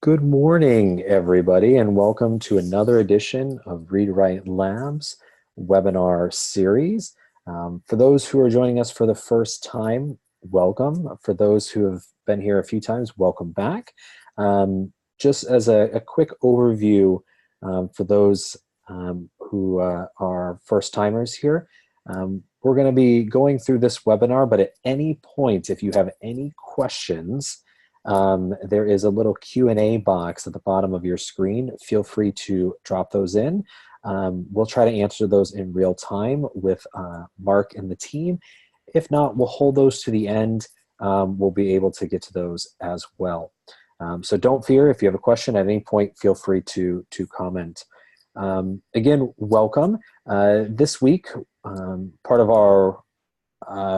Good morning, everybody, and welcome to another edition of ReadWrite Labs webinar series. For those who are joining us for the first time, welcome. For those who have been here a few times, welcome back. Just as a quick overview for those who are first-timers here, we're going to be going through this webinar, but at any point, if you have any questions, there is a little Q&A box at the bottom of your screen. Feel free to drop those in. We'll try to answer those in real time with Mark and the team. If not, we'll hold those to the end. We'll be able to get to those as well. So don't fear. If you have a question at any point, feel free to comment. Again, welcome. This week, part of our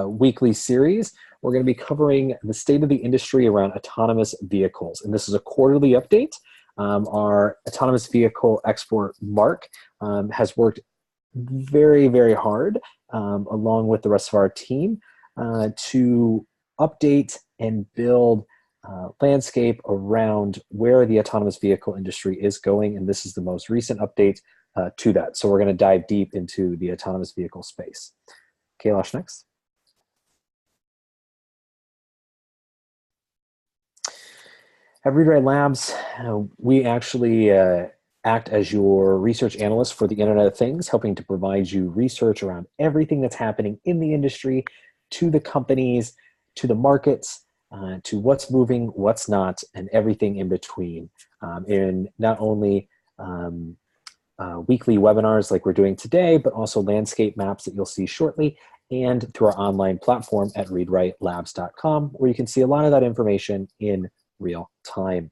weekly series, we're going to be covering the state of the industry around autonomous vehicles. And this is a quarterly update. Our autonomous vehicle expert, Mark, has worked very, very hard, along with the rest of our team, to update and build landscape around where the autonomous vehicle industry is going. And this is the most recent update to that. So we're going to dive deep into the autonomous vehicle space. Kailash, next. At ReadWrite Labs, we actually act as your research analyst for the Internet of Things, helping to provide you research around everything that's happening in the industry, to the companies, to the markets, to what's moving, what's not, and everything in between. In not only weekly webinars like we're doing today, but also landscape maps that you'll see shortly, and through our online platform at readwritelabs.com, where you can see a lot of that information in real time.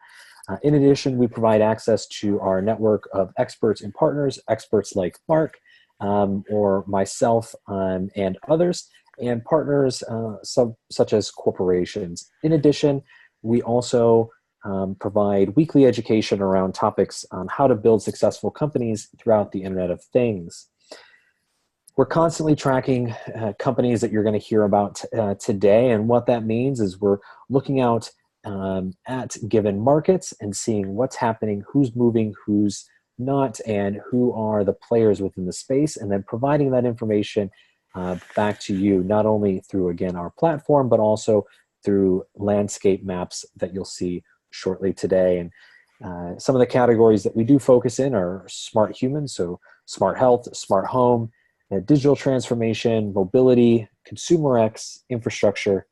In addition, we provide access to our network of experts and partners, experts like Mark or myself and others, and partners such as corporations. In addition, we also provide weekly education around topics on how to build successful companies throughout the Internet of Things. We're constantly tracking companies that you're going to hear about today, and what that means is we're looking out at given markets and seeing what's happening, who's moving, who's not, and who are the players within the space, and then providing that information back to you, not only through, again, our platform, but also through landscape maps that you'll see shortly today. And some of the categories that we do focus in are smart humans, so smart health, smart home, digital transformation, mobility, consumer X, infrastructure,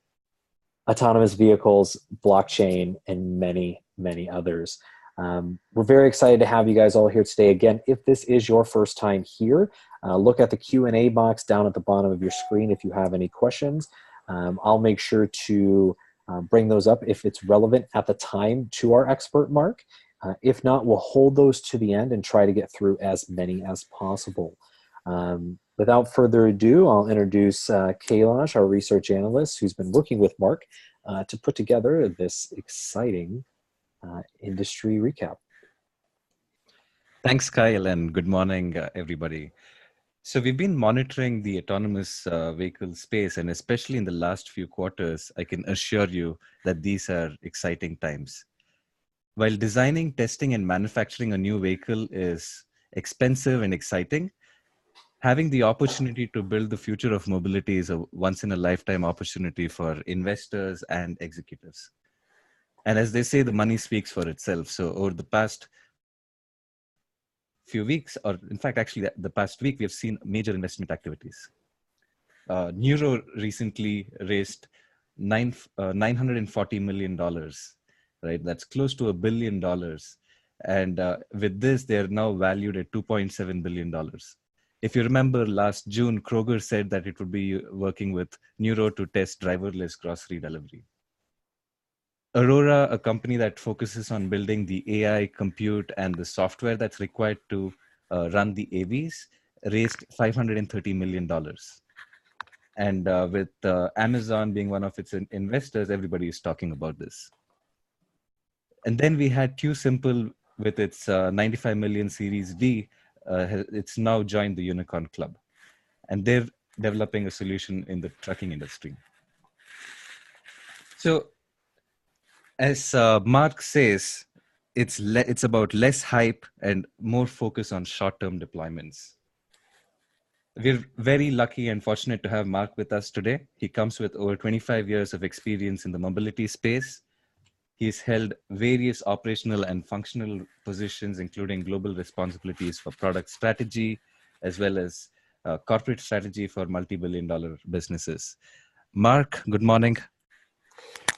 autonomous vehicles, blockchain, and many, many others. We're very excited to have you guys all here today. Again, if this is your first time here, look at the Q&A box down at the bottom of your screen if you have any questions. I'll make sure to bring those up if it's relevant at the time to our expert, Mark. If not, we'll hold those to the end and try to get through as many as possible. Without further ado, I'll introduce Kailash, our research analyst, who's been working with Mark to put together this exciting industry recap. Thanks, Kyle, and good morning, everybody. So we've been monitoring the autonomous vehicle space, and especially in the last few quarters, I can assure you that these are exciting times. While designing, testing, and manufacturing a new vehicle is expensive and exciting, having the opportunity to build the future of mobility is a once-in-a-lifetime opportunity for investors and executives. And as they say, the money speaks for itself. So over the past few weeks, or in fact, actually the past week, we have seen major investment activities. Neuro recently raised $940 million, right? That's close to $1 billion. And with this, they're now valued at $2.7 billion. If you remember last June, Kroger said that it would be working with Neuro to test driverless grocery delivery. Aurora, a company that focuses on building the AI, compute, and the software that's required to run the AVs, raised $530 million. And with Amazon being one of its investors, everybody is talking about this. And then we had QSimple with its 95 million Series D. It's now joined the Unicorn Club. And they're developing a solution in the trucking industry. So as Mark says, it's about less hype and more focus on short-term deployments. We're very lucky and fortunate to have Marc with us today. He comes with over 25 years of experience in the mobility space. He's held various operational and functional positions, including global responsibilities for product strategy, as well as corporate strategy for multi-billion-dollar businesses. Marc, good morning.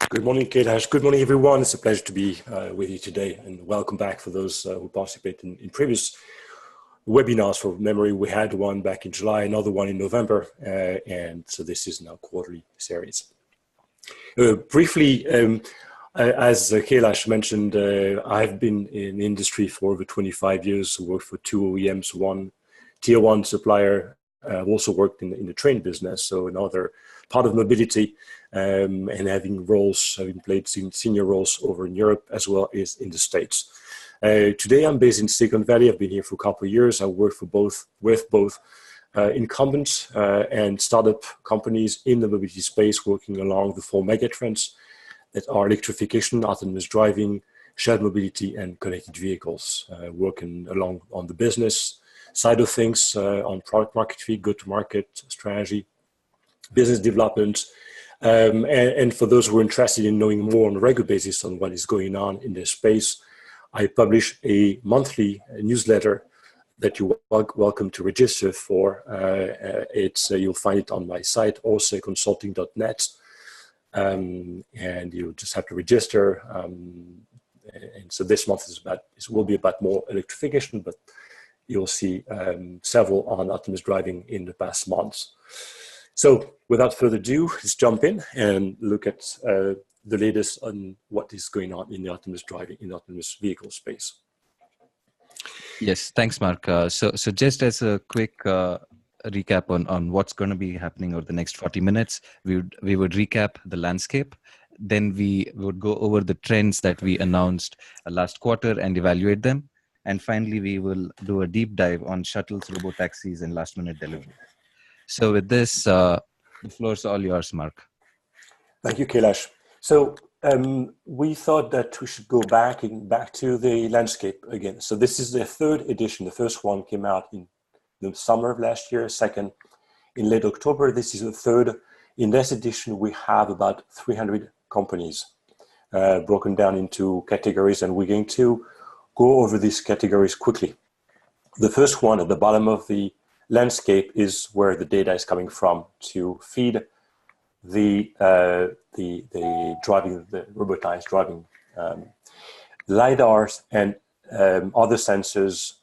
Good morning, Kailash. Good morning, everyone. It's a pleasure to be with you today, and welcome back for those who participate in previous webinars. For memory, we had one back in July, another one in November, and so this is now quarterly series. Briefly, as Kailash mentioned, I've been in the industry for over 25 years, worked for 2 OEMs, one tier 1 supplier. I've also worked in the train business, so another part of mobility, and having played senior roles over in Europe as well as in the States. Today I'm based in Silicon Valley. I've been here for a couple of years. I work with both incumbents and startup companies in the mobility space, working along the 4 megatrends that are electrification, autonomous driving, shared mobility, and connected vehicles. Working along on the business side of things, on product market fit, go-to-market strategy, business development, and for those who are interested in knowing more on a regular basis on what is going on in this space, I publish a monthly newsletter that you're welcome to register for. You'll find it on my site, orseconsulting.net, and you just have to register. And so this month will be about more electrification, but you'll see several on autonomous driving in the past months. So without further ado, let's jump in and look at the latest on what is going on in the autonomous driving, in the autonomous vehicle space. Yes, thanks, Marc. So just as a quick recap on what's going to be happening over the next 40 minutes, we would recap the landscape. Then we would go over the trends that we announced last quarter and evaluate them. And finally, we will do a deep dive on shuttles, robo-taxis, and last-minute delivery. So with this, the floor is all yours, Marc. Thank you, Kailash. So we thought that we should go back to the landscape again. So this is the 3rd edition. The first one came out in the summer of last year, second in late October. This is the 3rd. In this edition, we have about 300 companies broken down into categories, and we're going to go over these categories quickly. The first one at the bottom of the landscape is where the data is coming from to feed the robotized driving. LiDARs and other sensors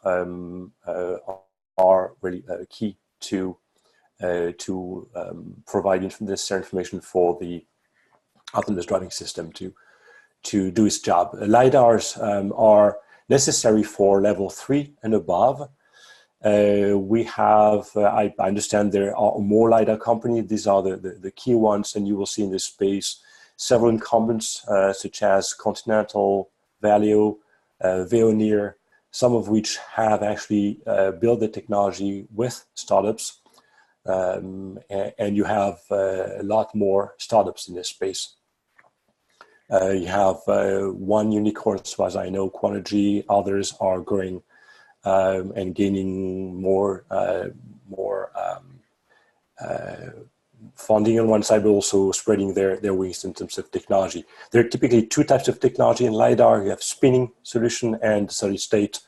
are really key to provide necessary information for the autonomous driving system to do its job. LiDARs are necessary for level 3 and above. We have, I understand there are more LiDAR companies. These are the key ones, and you will see in this space several incumbents such as Continental, Valeo, Veoneer, some of which have actually built the technology with startups. And you have a lot more startups in this space. You have one unicorn, as far as I know, Quantigy. Others are growing and gaining more funding on one side, but also spreading their wings in terms of technology. There are typically 2 types of technology in LiDAR. You have spinning solution and solid state.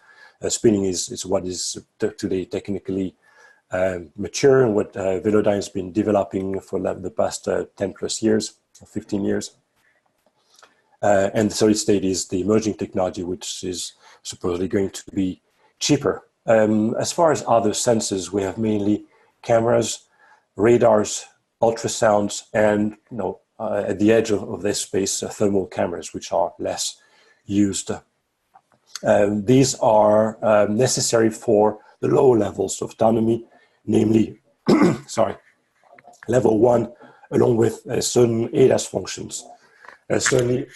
Spinning is what is today technically mature, and what Velodyne has been developing for the past 10 plus years, 15 years. And the solid state is the emerging technology, which is supposedly going to be cheaper. As far as other sensors, we have mainly cameras, radars, ultrasounds, and at the edge of this space, thermal cameras, which are less used. These are necessary for the lower levels of autonomy, namely, level 1, along with certain ADAS functions. Certainly,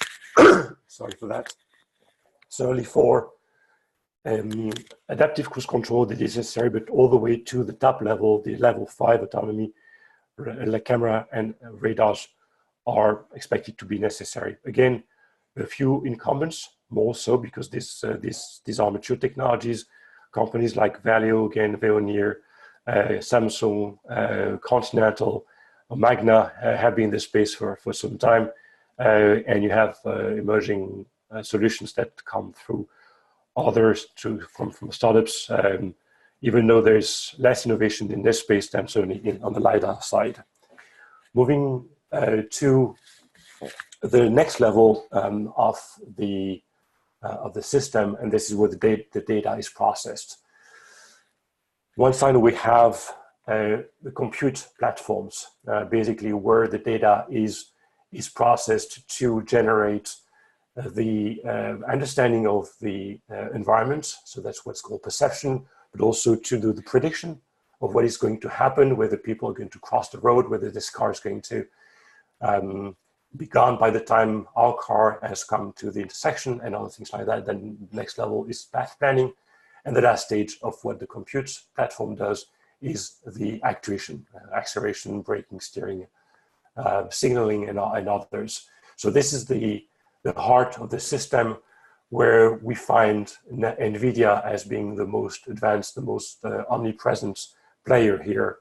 certainly for adaptive cruise control, that is necessary, but all the way to the top level, the level 5 autonomy, the camera and radars are expected to be necessary. Again, a few incumbents, more so because these are mature technologies. Companies like Valeo, again, Veoneer, Samsung, Continental, Magna have been in this space for some time. And you have emerging solutions that come through others from startups, even though there's less innovation in this space than certainly on the LiDAR side. Moving to the next level of the system, and this is where the data is processed. One side we have the compute platforms, basically where the data is processed to generate the understanding of the environment. So that's what's called perception, but also to do the prediction of what is going to happen, whether people are going to cross the road, whether this car is going to be gone by the time our car has come to the intersection and other things like that. Then the next level is path planning. And the last stage of what the compute platform does is the actuation, acceleration, braking, steering, signaling, and others. So this is the heart of the system, where we find NVIDIA as being the most advanced, the most omnipresent player here.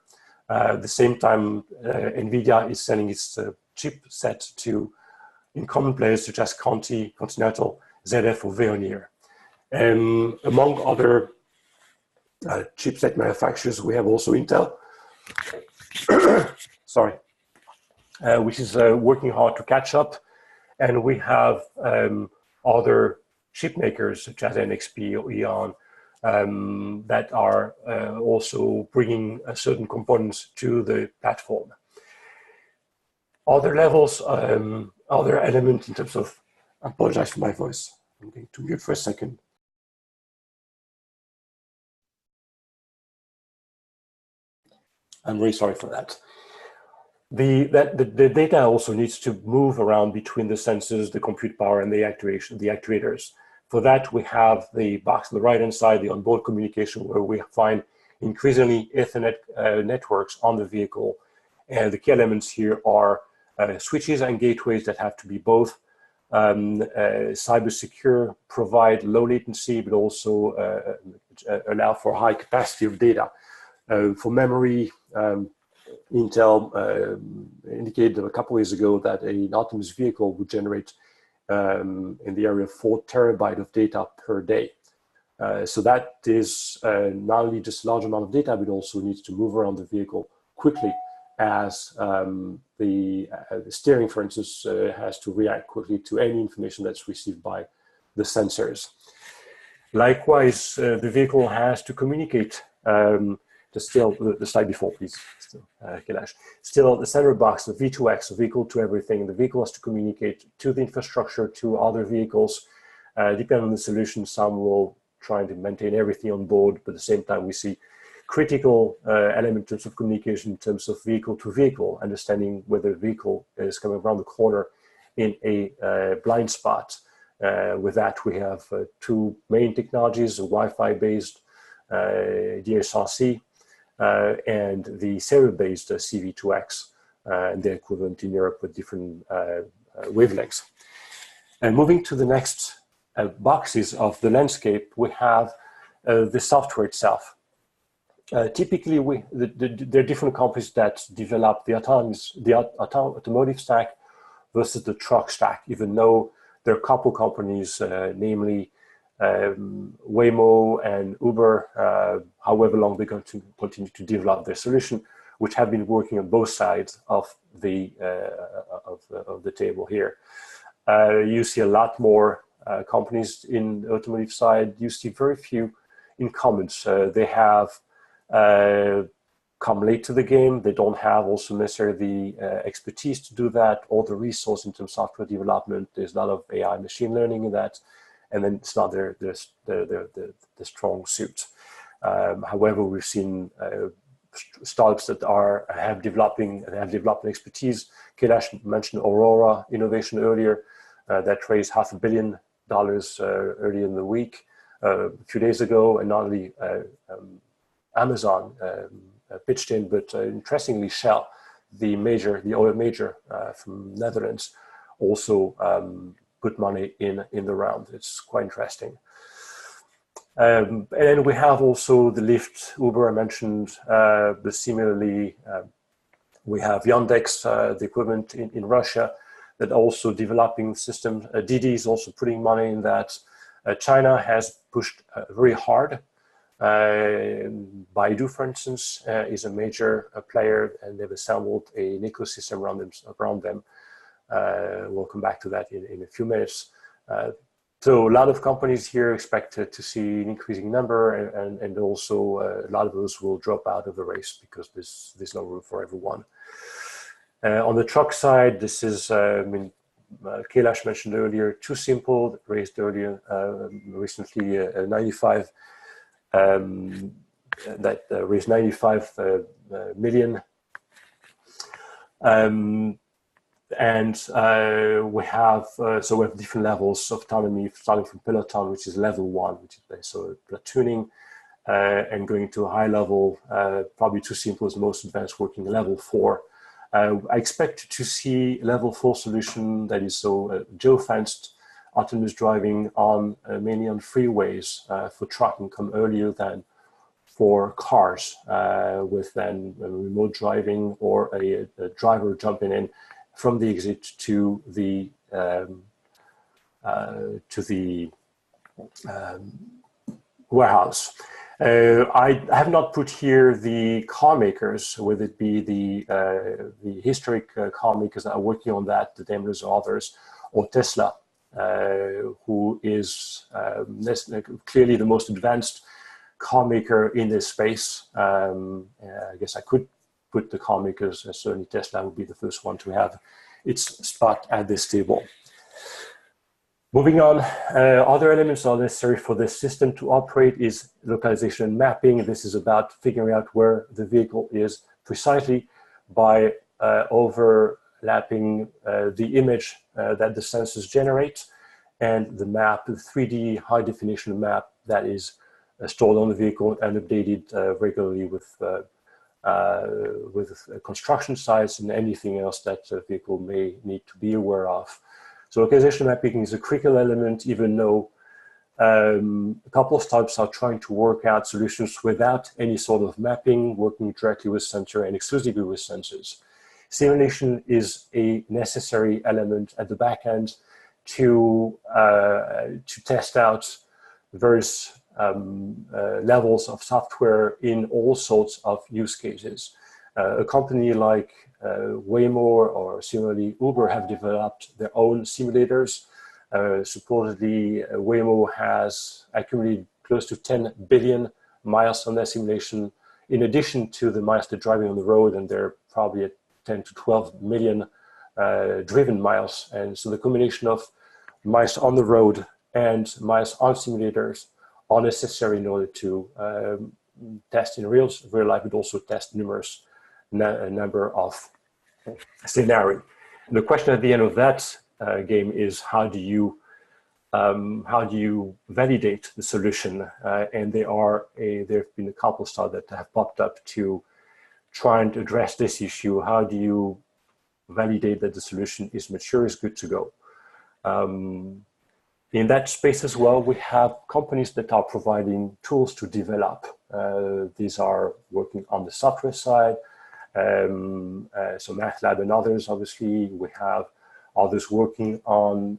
At the same time, NVIDIA is selling its chipset to incumbent players such as Conti, Continental, ZF, or Veoneer. Among other chipset manufacturers, we have also Intel, sorry, which is working hard to catch up. And we have other chip makers such as NXP or Eon that are also bringing certain components to the platform. Other levels, other elements in terms of, I apologize for my voice. I'm going to mute for a second. I'm really sorry for that. The data also needs to move around between the sensors, the compute power, and the actuators. For that, we have the box on the right-hand side, the onboard communication, where we find increasingly Ethernet networks on the vehicle. And the key elements here are switches and gateways that have to be both cyber secure, provide low latency, but also allow for high capacity of data. For memory, Intel indicated a couple of years ago that an autonomous vehicle would generate in the area of 4 terabytes of data per day. So that is not only just a large amount of data, but also needs to move around the vehicle quickly, as the steering, for instance, has to react quickly to any information that's received by the sensors. Likewise, the vehicle has to communicate. The slide before, please. Kailash. Still, the center box, the V2X, the vehicle to everything. The vehicle has to communicate to the infrastructure, to other vehicles. Depending on the solution, some will try to maintain everything on board, but at the same time, we see critical element in terms of communication, in terms of vehicle to vehicle, understanding whether the vehicle is coming around the corner in a blind spot. With that, we have two main technologies: a Wi-Fi based DSRC and the serial-based CV2X, and the equivalent in Europe with different wavelengths. And moving to the next boxes of the landscape, we have the software itself. Typically, there are different companies that develop the automotive stack versus the truck stack, even though there are a couple companies, namely Waymo and Uber, however long they're going to continue to develop their solution, which have been working on both sides of the table here. You see a lot more companies in the automotive side. You see very few incumbents. They have come late to the game. They don't have also necessarily the expertise to do that, or the resource in terms of software development. There's a lot of AI machine learning in that, and then it's not their strong suit. However, we've seen startups that have developing expertise. Kailash mentioned Aurora Innovation earlier, that raised $500 million early in the week, a few days ago, and not only Amazon pitched in, but interestingly, Shell, the oil major from Netherlands, also put money in the round. It's quite interesting. And then we have also the Lyft, Uber I mentioned, but similarly we have Yandex, the equivalent in Russia, that also developing systems. Didi is also putting money in that. China has pushed very hard. Baidu, for instance, is a major player, and they've assembled an ecosystem around them. We'll come back to that in a few minutes. So a lot of companies here expect to see an increasing number, and also a lot of those will drop out of the race because there's no room for everyone. On the truck side, this is, Kailash mentioned earlier, Too Simple, raised earlier, recently 95, raised 95 million. And we have different levels of autonomy, starting from Peloton, which is level 1, which is so platooning, and going to a high level, probably Too Simple is the most advanced, working level 4. I expect to see level 4 solution that is geo-fenced autonomous driving on mainly on freeways for trucking come earlier than for cars, with then remote driving or a driver jumping in from the exit to the warehouse. I have not put here the car makers, whether it be the historic car makers that are working on that, the Daimlers or others, or Tesla, who is clearly the most advanced car maker in this space. I guess I could put the car makers, certainly Tesla would be the first one to have its spot at this table. Moving on, other elements are necessary for this system to operate is localization and mapping. This is about figuring out where the vehicle is precisely by overlapping the image that the sensors generate and the map, the 3D high definition map that is stored on the vehicle and updated regularly with construction sites and anything else that the vehicle may need to be aware of. So localization mapping is a critical element, even though a couple of startups are trying to work out solutions without any sort of mapping, working directly with sensor and exclusively with sensors. Simulation is a necessary element at the back end to test out various levels of software in all sorts of use cases. A company like Waymo or similarly Uber have developed their own simulators. Supposedly Waymo has accumulated close to 10 billion miles on their simulation, in addition to the miles they're driving on the road, and they're probably at 10 to 12 million driven miles. And so the combination of miles on the road and miles on simulators are necessary in order to test in real life, but also test numerous number of scenarios. And the question at the end of that game is how do you validate the solution? And there have been a couple of startups that have popped up to try and address this issue. How do you validate that the solution is mature, is good to go? In that space as well, we have companies that are providing tools to develop. These are working on the software side. So MathLab and others, obviously. We have others working on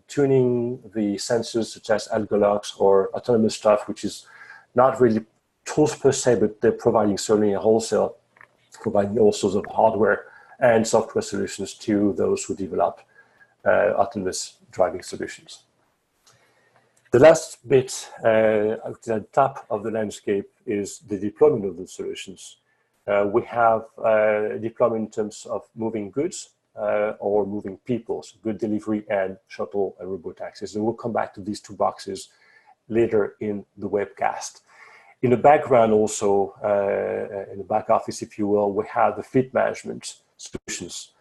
tuning the sensors, such as Algolox or autonomous stuff, which is not really tools per se, but they're providing certainly a wholesale, providing all sorts of hardware and software solutions to those who develop autonomous driving solutions. The last bit at the top of the landscape is the deployment of the solutions. We have deployment in terms of moving goods or moving people, so good delivery and shuttle and robo-taxis. And we'll come back to these two boxes later in the webcast. In the background also, in the back office, if you will, we have the fleet management solutions.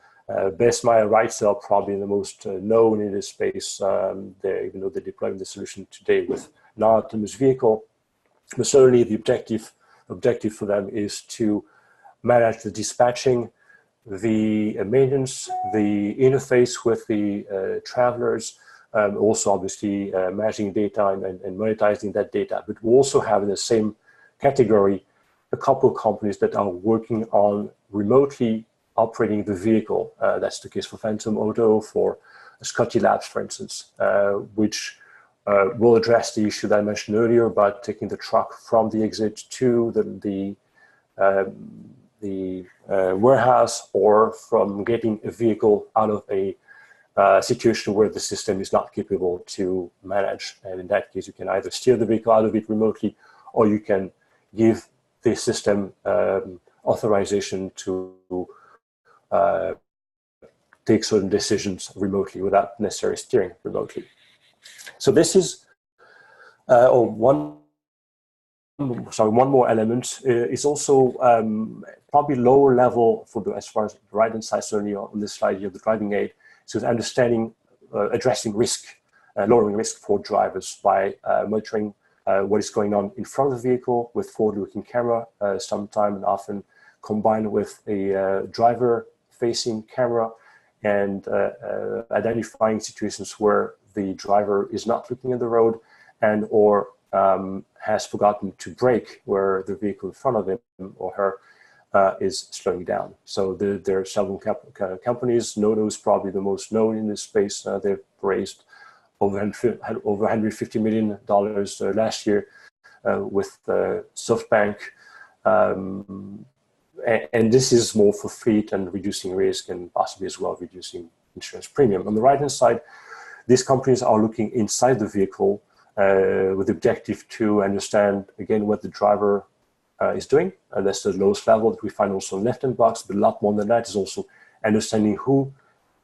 Best Mile RightCell probably the most known in this space, even though they're deploying the solution today with non-autonomous vehicle. But certainly the objective for them is to manage the dispatching, the maintenance, the interface with the travelers, also obviously managing data and monetizing that data. But we also have in the same category a couple of companies that are working on remotely operating the vehicle. That's the case for Phantom Auto, for Scotty Labs, for instance, which will address the issue that I mentioned earlier about taking the truck from the exit to the warehouse, or from getting a vehicle out of a situation where the system is not capable to manage. And in that case, you can either steer the vehicle out of it remotely, or you can give the system authorization to take certain decisions remotely without necessarily steering remotely. So this is one more element is also probably lower level for the, as far as the right-hand side, certainly on this slide here, the driving aid. So it's understanding, addressing risk, lowering risk for drivers by monitoring what is going on in front of the vehicle with forward-looking camera, sometime and often combined with a driver-facing camera, and identifying situations where the driver is not looking at the road and or has forgotten to brake, where the vehicle in front of him or her is slowing down. So there are several companies. Nodo is probably the most known in this space. They've raised over $150 million last year with SoftBank. And this is more for fleet and reducing risk, and possibly as well reducing insurance premium. On the right-hand side, these companies are looking inside the vehicle with the objective to understand, again, what the driver is doing. And that's the lowest level that we find also in the left-hand box. But a lot more than that is also understanding who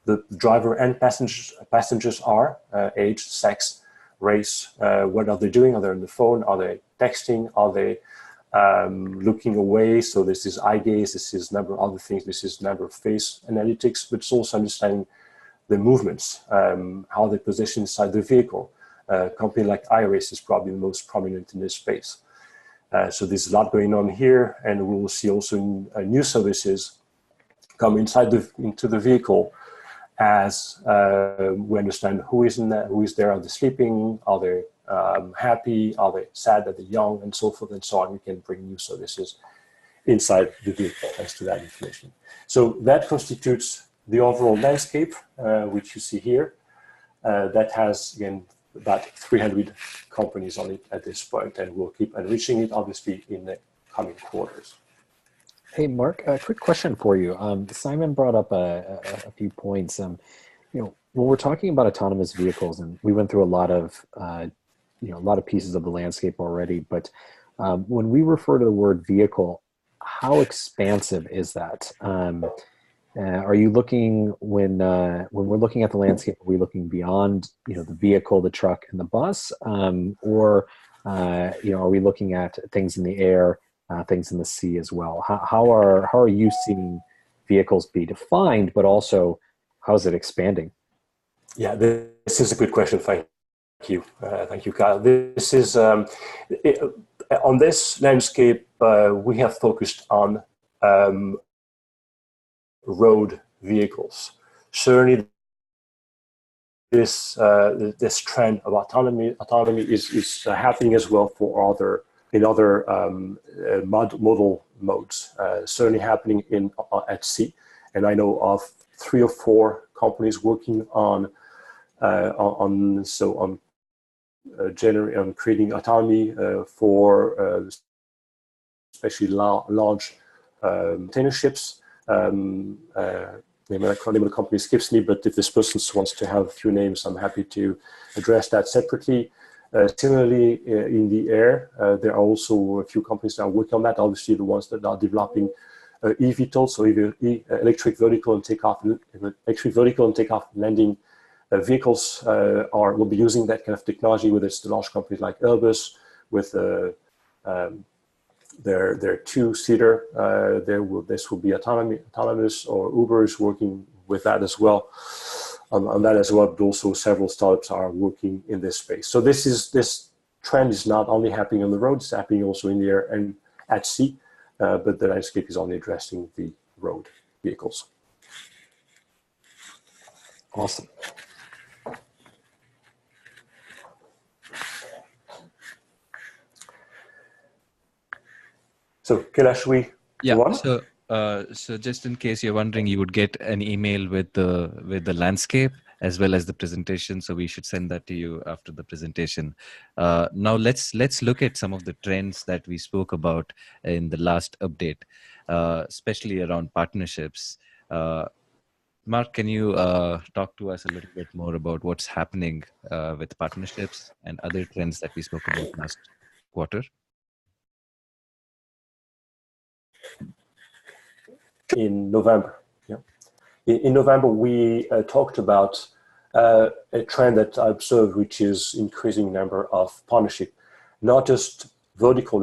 the driver and passengers are, age, sex, race, what are they doing? Are they on the phone? Are they texting? Are they looking away? So this is eye gaze, this is a number of other things, this is a number of face analytics, but it's also understanding the movements, how they position inside the vehicle. A company like Iris is probably the most prominent in this space. So there's a lot going on here, and we will see also new services come into the vehicle as we understand who is there, are they sleeping, are they happy, are they sad, are they young, and so forth and so on. We can bring new services inside the vehicle thanks to that information. So that constitutes the overall landscape, which you see here. That has, again, about 300 companies on it at this point, and we'll keep enriching it, obviously, in the coming quarters. Hey, Marc, a quick question for you. Simon brought up a few points. When we're talking about autonomous vehicles, and we went through a lot of pieces of the landscape already, but when we refer to the word vehicle, how expansive is that? Are you looking, when we're looking at the landscape, are we looking beyond the vehicle, the truck, and the bus, or are we looking at things in the air, things in the sea as well? How are you seeing vehicles be defined, but also how is it expanding? Yeah, this is a good question. Thank you, Kyle. This is on this landscape. We have focused on road vehicles. Certainly, this trend of autonomy is happening as well for other modal modes. Certainly happening at sea, and I know of 3 or 4 companies working on creating autonomy for especially large container ships. Name of the company escapes me, but if this person wants to have a few names, I'm happy to address that separately. Similarly, in the air, there are also a few companies that are working on that. Obviously, the ones that are developing eVTOL, so electric vertical and takeoff and landing vehicles will be using that kind of technology, whether it's the large companies like Airbus with their 2-seater. This will be autonomous, or Uber is working with that as well. On that as well, but also several startups are working in this space. So this trend is not only happening on the road; it's happening also in the air and at sea. But the landscape is only addressing the road vehicles. Awesome. So, Kailash, we go on? So just in case you're wondering, you would get an email with the landscape as well as the presentation. So we should send that to you after the presentation. Now let's look at some of the trends that we spoke about in the last update, especially around partnerships. Mark, can you talk to us a little bit more about what's happening with partnerships and other trends that we spoke about last quarter? In November. Yeah. In November, we talked about a trend that I observed, which is increasing number of partnership, not just vertical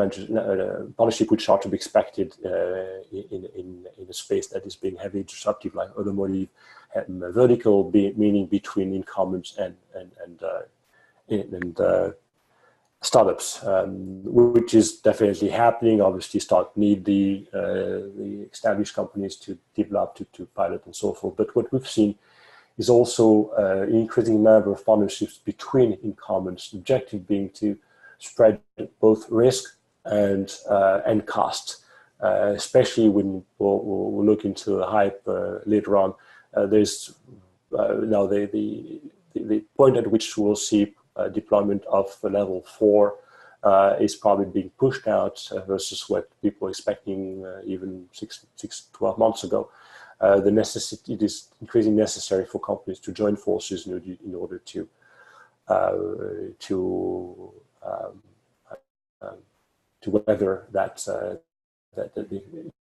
partnership, which are to be expected in a space that is being heavily disruptive, like automotive, vertical meaning between incumbents and startups, which is definitely happening. Obviously, startups need the established companies to develop, to pilot, and so forth. But what we've seen is also an increasing number of partnerships between incumbents. The objective being to spread both risk and cost, especially when we'll look into the hype later on. There's now the point at which we'll see deployment of level 4 is probably being pushed out versus what people were expecting even 12 months ago. It is increasingly necessary for companies to join forces in order to weather the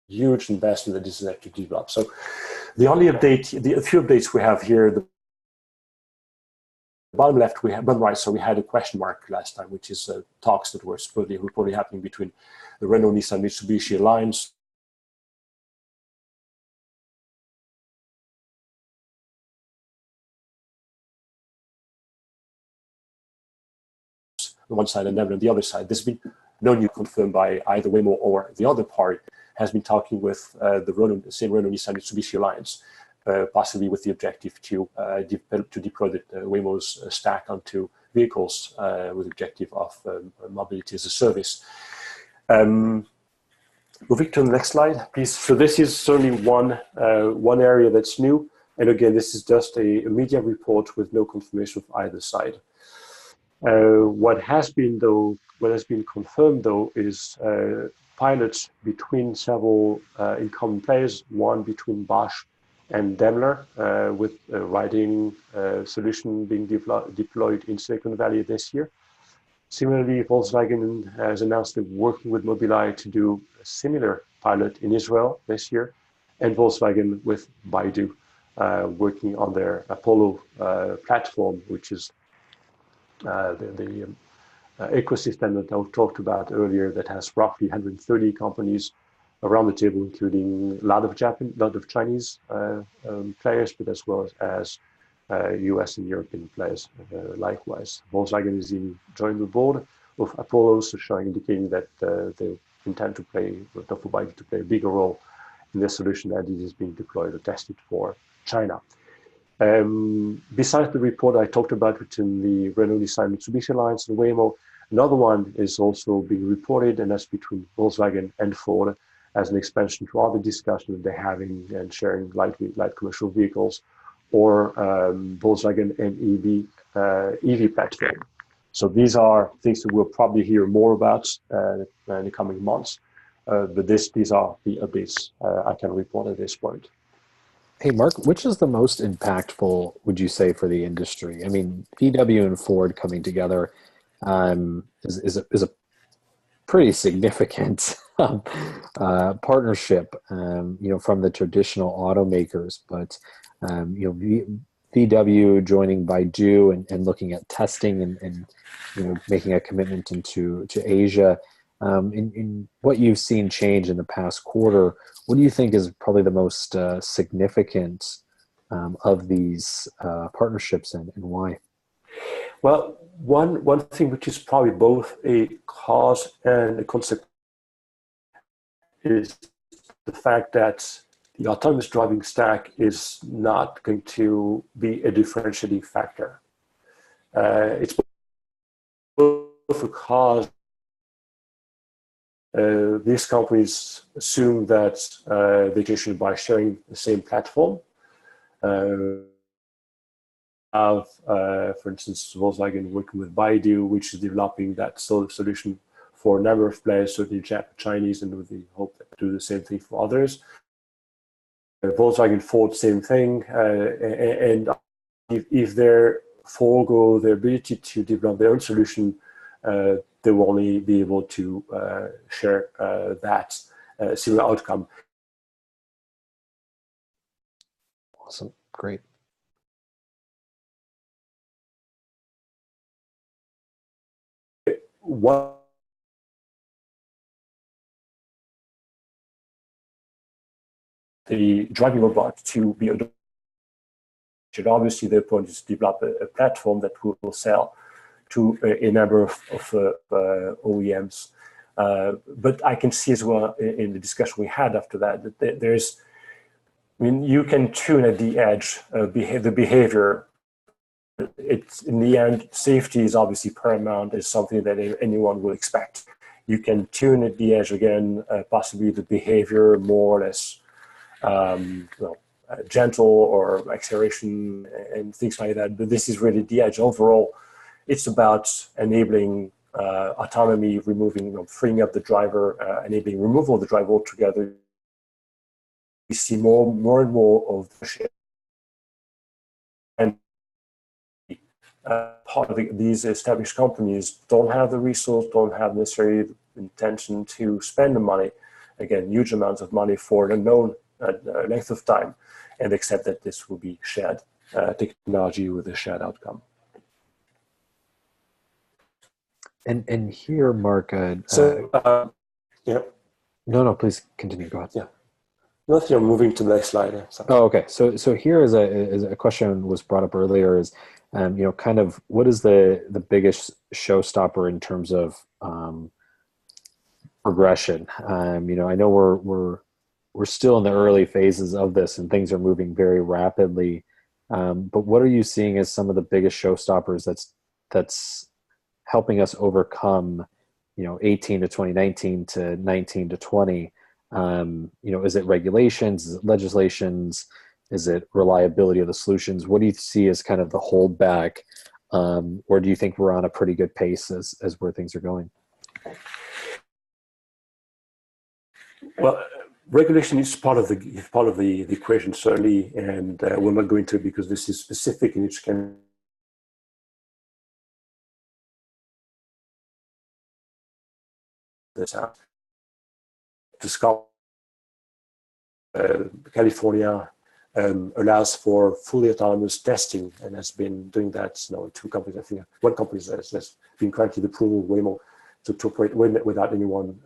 huge investment that is there to develop. So the only update, a few updates we have here, the bottom left, bottom right, so we had a question mark last time, which is talks that were reportedly happening between the Renault, Nissan, Mitsubishi alliance. On one side and then on the other side. There's been no news confirmed by either Waymo or the other party has been talking with the same Renault, Nissan, Mitsubishi alliance, possibly with the objective to deploy the Waymo's stack onto vehicles with the objective of mobility as a service. Moving to the next slide, please. So this is certainly one area that's new. And again, this is just a media report with no confirmation of either side. What has been confirmed though is pilots between several incumbent players, one between Bosch and Daimler, with a riding solution being deployed in Silicon Valley this year. Similarly, Volkswagen has announced they're working with Mobileye to do a similar pilot in Israel this year, and Volkswagen with Baidu working on their Apollo platform, which is the ecosystem that I talked about earlier that has roughly 130 companies around the table, including a lot of Chinese players, but as well as US and European players likewise. Volkswagen is joined the board of Apollo, so indicating that they intend to play a bigger role in the solution that it is being deployed or tested for China. Besides the report I talked about between the Renault, Nissan, Mitsubishi alliance and Waymo, another one is also being reported, and that's between Volkswagen and Ford as an expansion to other discussions that they're having and sharing light commercial vehicles or Volkswagen and EV platform. So these are things that we'll probably hear more about in the coming months. But these are the updates I can report at this point. Hey, Mark, which is the most impactful, would you say, for the industry? I mean, VW and Ford coming together is a pretty significant partnership, from the traditional automakers. But, VW joining Baidu and looking at testing and making a commitment to Asia. In what you've seen change in the past quarter, what do you think is probably the most significant of these partnerships and why? Well, one thing which is probably both a cause and a consequence is the fact that the autonomous driving stack is not going to be a differentiating factor. It's both a cause these companies assume that education by sharing the same platform. For instance, Volkswagen working with Baidu, which is developing that solution for a number of players, certainly Chinese, and with the hope that do the same thing for others. Volkswagen Ford, same thing, and if they forego their ability to develop their own solution, they will only be able to share that similar outcome. Awesome, great. What the driving robot to be adopted. Obviously, their point is to develop a platform that will sell to a number of OEMs. But I can see as well in the discussion we had after that there's, I mean, you can tune at the edge the behavior. It's in the end, safety is obviously paramount. It's something that anyone will expect. You can tune at the edge again, possibly the behavior more or less gentle or acceleration and things like that. But this is really the edge. Overall, it's about enabling autonomy, removing, freeing up the driver, enabling removal of the driver altogether. We see more and more of the shit. And part of these established companies don't have the resource, don't have necessarily the intention to spend the money, again, huge amounts of money for an unknown length of time, and accept that this will be shared technology with a shared outcome. And here, Marc. Yeah. No, please continue. Go ahead. Yeah. Nothing. I'm moving to the next slide. So. Oh, okay. So here is a question was brought up earlier. Is kind of what is the biggest showstopper in terms of progression? I know we're still in the early phases of this, and things are moving very rapidly. But what are you seeing as some of the biggest showstoppers that's helping us overcome, 18 to 2019 to 19 to 20? Is it regulations? Is it legislations? Is it reliability of the solutions? What do you see as kind of the holdback? Or do you think we're on a pretty good pace as where things are going? Well, regulation is part of the equation, certainly, and we're not going to, because this is specific in each country. California allows for fully autonomous testing, and has been doing that. Two companies, I think, one company has been granted approval, Waymo, to operate without anyone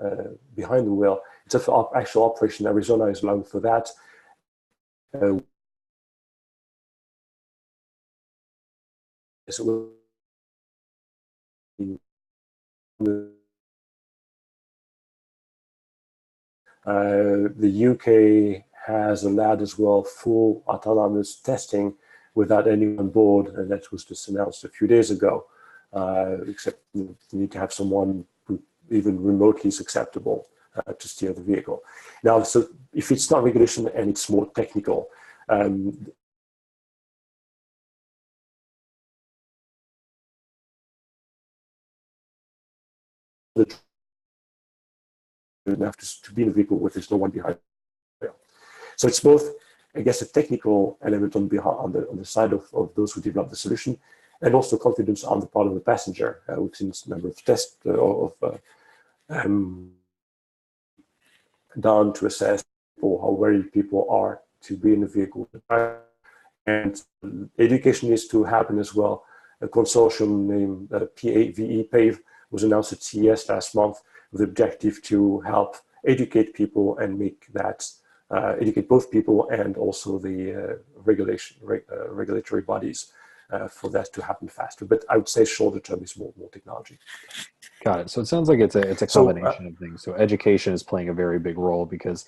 behind the wheel. It's an actual operation. Arizona is allowing for that. The UK has allowed as well full autonomous testing without anyone on board, and that was just announced a few days ago. Except you need to have someone who even remotely is acceptable to steer the vehicle. Now, so if it's not regulation and it's more technical, you have to be in a vehicle where there's no one behind. So it's both, I guess, a technical element on the side of those who develop the solution, and also confidence on the part of the passenger. We've seen a number of tests done to assess how ready people are to be in the vehicle. And education needs to happen as well. A consortium named PAVE was announced at CES last month with the objective to help educate people and make that educate both people and also the regulatory bodies for that to happen faster. But I would say shorter term is more technology. Got it. So it sounds like it's a combination of things. So education is playing a very big role, because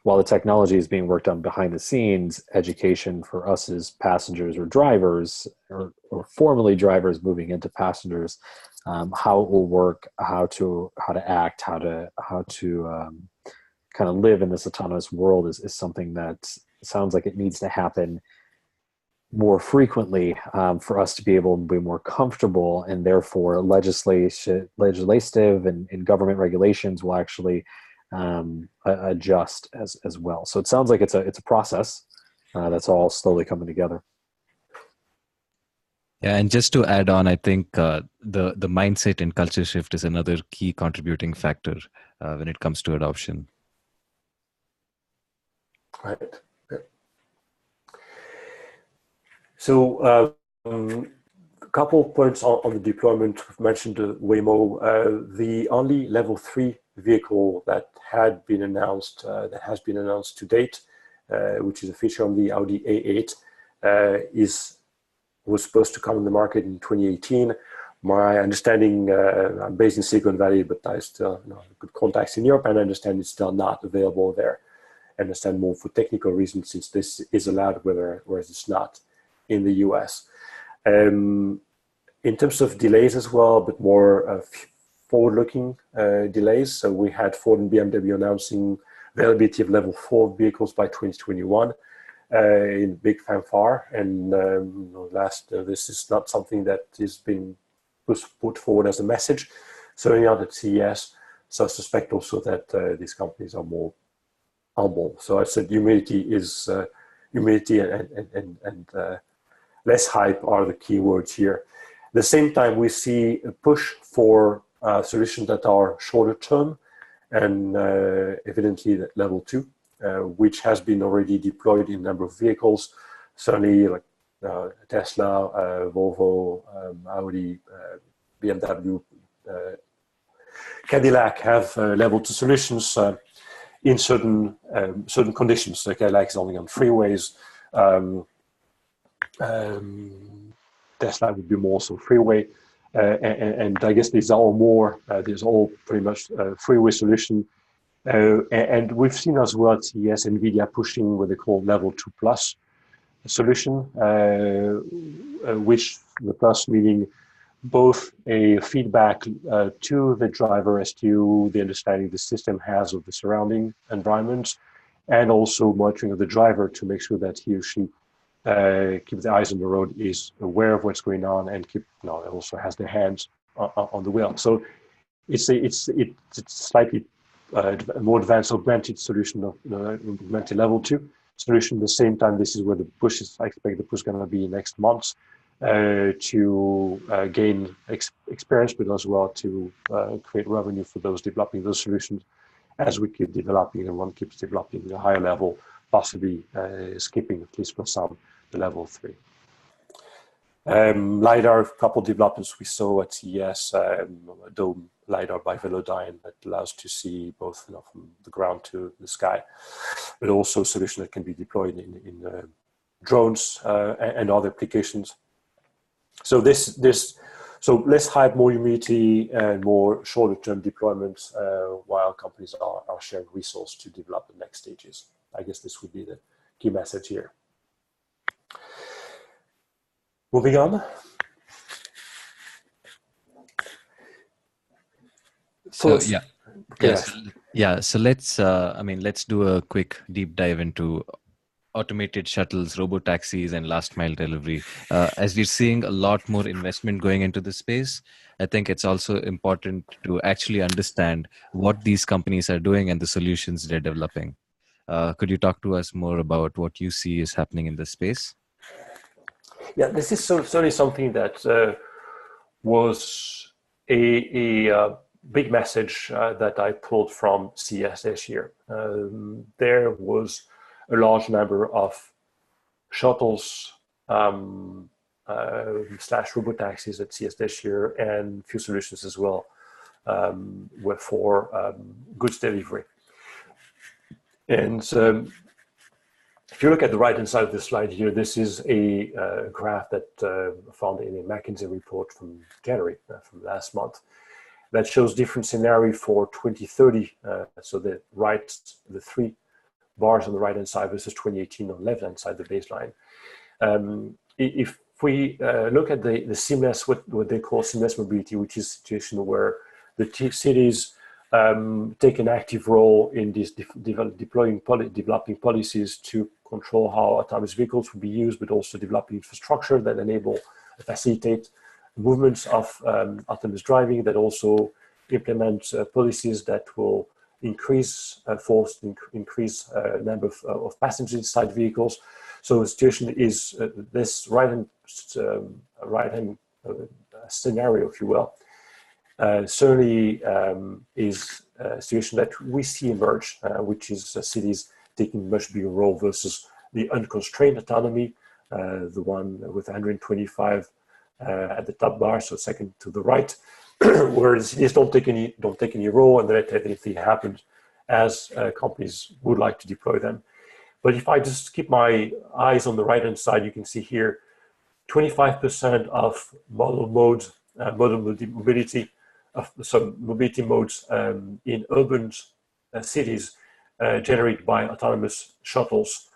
while the technology is being worked on behind the scenes, education for us as passengers or drivers, or formerly drivers moving into passengers, how it will work, how to act, how to kind of live in this autonomous world is something that sounds like it needs to happen more frequently for us to be able to be more comfortable, and therefore legislative and government regulations will actually adjust as well. So it sounds like it's a process that's all slowly coming together. Yeah, and just to add on, I think the mindset and culture shift is another key contributing factor when it comes to adoption. Right. Yeah. So a couple of points on the deployment. We've mentioned the Waymo. The only level 3 vehicle that has been announced to date, which is a feature on the Audi A8, was supposed to come in the market in 2018. My understanding, I'm based in Silicon Valley, but I still have good contacts in Europe, and I understand it's still not available there. I understand more for technical reasons, since this is allowed, whereas it's not in the US. In terms of delays as well, but more forward-looking delays. So we had Ford and BMW announcing availability of level 4 vehicles by 2021 in big fanfare. And this is not something that is being put forward as a message, certainly not at CES. So I suspect also that these companies are more humble. So I said humility and less hype are the key words here. At the same time, we see a push for solutions that are shorter term, and evidently that level 2, which has been already deployed in a number of vehicles. Certainly, like Tesla, Volvo, Audi, BMW, Cadillac have level 2 solutions in certain conditions. So Kailash is only on freeways. Tesla would be more so freeway, and I guess these are all more. These are all pretty much freeway solution. And we've seen as well at CES NVIDIA pushing what they call level 2 plus solution, which the plus meaning both a feedback to the driver as to the understanding the system has of the surrounding environment, and also monitoring of the driver to make sure that he or she keeps the eyes on the road, is aware of what's going on, and also has their hands on the wheel. So it's slightly more advanced augmented solution of augmented level 2 solution. At the same time, this is where the push is. I expect the push is going to be next month to gain experience, but as well to create revenue for those developing those solutions as we keep developing, and one keeps developing a higher level, possibly skipping at least for some the level 3. LiDAR, a couple developments we saw at CES, dome LiDAR by Velodyne that allows to see both from the ground to the sky, but also a solution that can be deployed in drones and other applications. So so less hype, more humility, and more shorter-term deployments, while companies are sharing resources to develop the next stages. I guess this would be the key message here. Moving on. So let's do a quick deep dive into automated shuttles, robo-taxis, and last mile delivery. As we're seeing a lot more investment going into this space, I think it's also important to actually understand what these companies are doing and the solutions they're developing. Could you talk to us more about what you see is happening in this space? Yeah, this is certainly something that was a big message that I pulled from CES this year. There was a large number of shuttles slash robo-taxis at CES this year, and few solutions as well were for goods delivery. And if you look at the right-hand side of the slide here, this is a graph that I found in a McKinsey report from January, from last month, that shows different scenarios for 2030. So the 3 bars on the right-hand side versus 2018 on the left-hand side, the baseline. If if we look at the seamless, what they call seamless mobility, which is a situation where the cities take an active role in this developing policies to control how autonomous vehicles will be used, but also developing infrastructure that enable, facilitate movements of autonomous driving, that also implement policies that will increase number of passengers inside vehicles. So the situation is this right-hand scenario, if you will, certainly is a situation that we see emerge, which is cities taking much bigger role versus the unconstrained autonomy, the one with 125 at the top bar, so second to the right, where the cities don't take any role and let anything happen as companies would like to deploy them. But if I just keep my eyes on the right-hand side, you can see here 25% of modal mobility, mobility modes in urban cities generated by autonomous shuttles,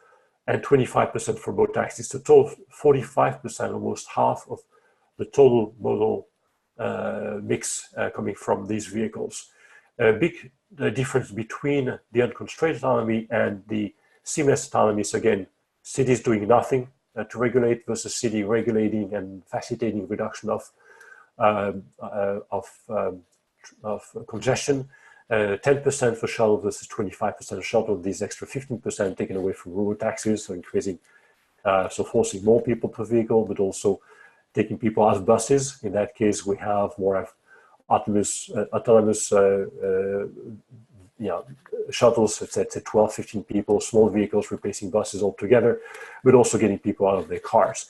and 25% for robo-taxis. So total 45%, almost half of the total modal mix coming from these vehicles. A big difference between the unconstrained autonomy and the seamless autonomy is, again, cities doing nothing to regulate versus city regulating and facilitating reduction of congestion. 10% for shuttle versus 25% of shuttle. These extra 15% taken away from robo-taxis, so increasing, so forcing more people per vehicle, but also taking people out of buses. In that case, we have more autonomous shuttles, let's say 12, 15 people, small vehicles replacing buses altogether, but also getting people out of their cars.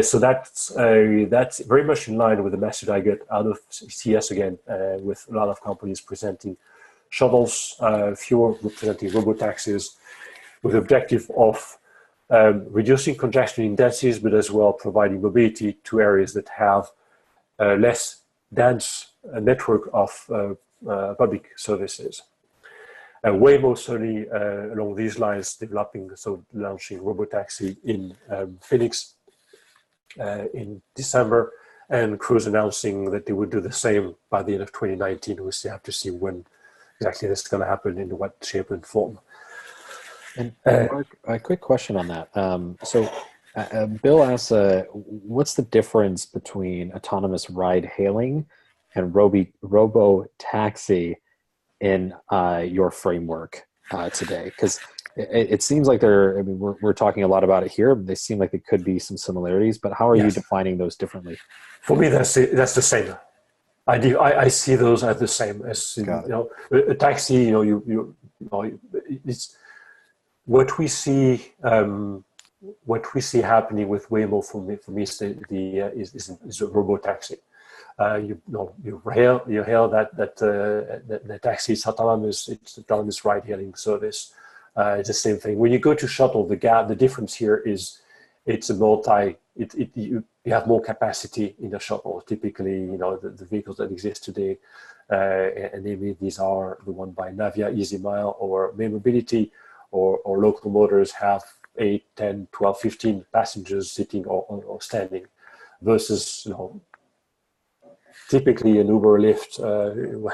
So that's very much in line with the message I get out of CS again, with a lot of companies presenting shuttles, fewer representing robo-taxis, with the objective of reducing congestion in densities, but as well providing mobility to areas that have less dense network of public services. Waymo certainly along these lines launching Robo-taxi in Phoenix in December, and Cruise announcing that they would do the same by the end of 2019. We still have to see when exactly this is going to happen, in what shape and form. And Mark, a quick question on that. Bill asks, what's the difference between autonomous ride-hailing and robo-taxi in your framework today? Because it seems like we're talking a lot about it here. They seem like there could be some similarities, but how are you defining those differently? For me, that's the same. I see those as the same as a taxi. It's what we see. What we see happening with Waymo for me is a robo-taxi. You hail that taxi. It's autonomous ride-hailing service. It's the same thing. When you go to shuttle, the difference here is it's a you have more capacity in the shuttle. Typically, the vehicles that exist today, and maybe these are the one by Navia, Easy Mile, or May Mobility, or local motors have 8, 10, 12, 15 passengers sitting or standing, versus typically an Uber or Lyft